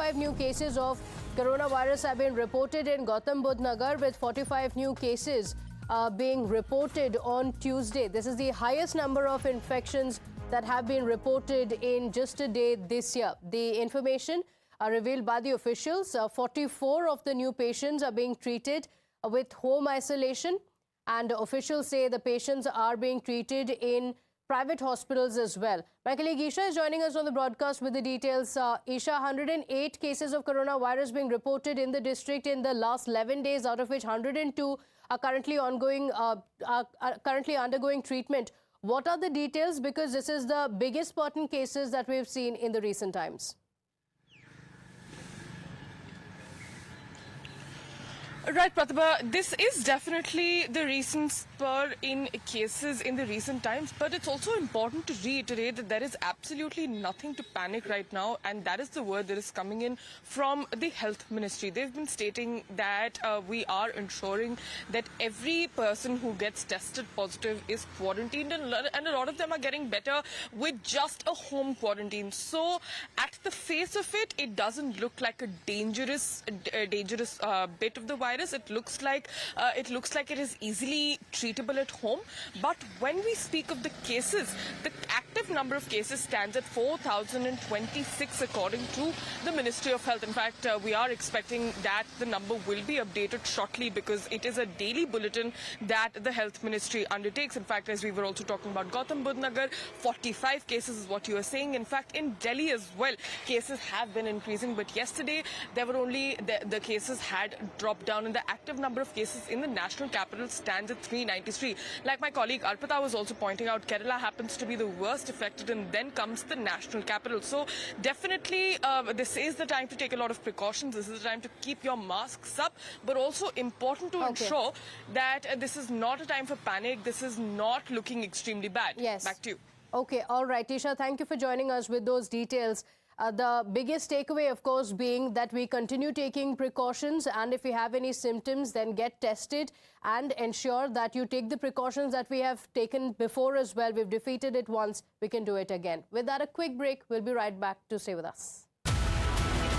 45 new cases of coronavirus have been reported in Gautam Budh Nagar, with 45 new cases being reported on Tuesday. This is the highest number of infections that have been reported in just a day this year. The information revealed by the officials. 44 of the new patients are being treated with home isolation, and officials say the patients are being treated in private hospitals as well. My colleague Isha is joining us on the broadcast with the details. Isha, 108 cases of coronavirus being reported in the district in the last 11 days, out of which 102 are currently undergoing treatment. What are the details? Because this is the biggest spot in cases that we've seen in the recent times. Right, Pratibha, this is definitely the recent spur in cases in the recent times, but it's also important to reiterate that there is absolutely nothing to panic right now, and that is the word that is coming in from the Health Ministry. They've been stating that we are ensuring that every person who gets tested positive is quarantined, and a lot of them are getting better with just a home quarantine. So at the face of it, it doesn't look like a dangerous bit of the virus. It looks like it is easily treatable at home. But when we speak of the cases, the active number of cases stands at 4,026 according to the Ministry of Health. In fact, we are expecting that the number will be updated shortly, because it is a daily bulletin that the Health Ministry undertakes. In fact, as we were also talking about Gautam Budh Nagar, 45 cases is what you are saying. In fact, in Delhi as well, cases have been increasing. But yesterday, there were only the cases had dropped down, and the active number of cases in the national capital stands at 393. Like my colleague Arpita was also pointing out, Kerala happens to be the worst affected, and then comes the national capital. So definitely this is the time to take a lot of precautions. This is the time to keep your masks up, but also important to ensure that this is not a time for panic. This is not looking extremely bad. Yes. Back to you. Okay, all right, Isha, thank you for joining us with those details. The biggest takeaway, of course, being that we continue taking precautions, and if you have any symptoms, then get tested and ensure that you take the precautions that we have taken before as well. We've defeated it once, we can do it again. With that, a quick break. We'll be right back. To stay with us.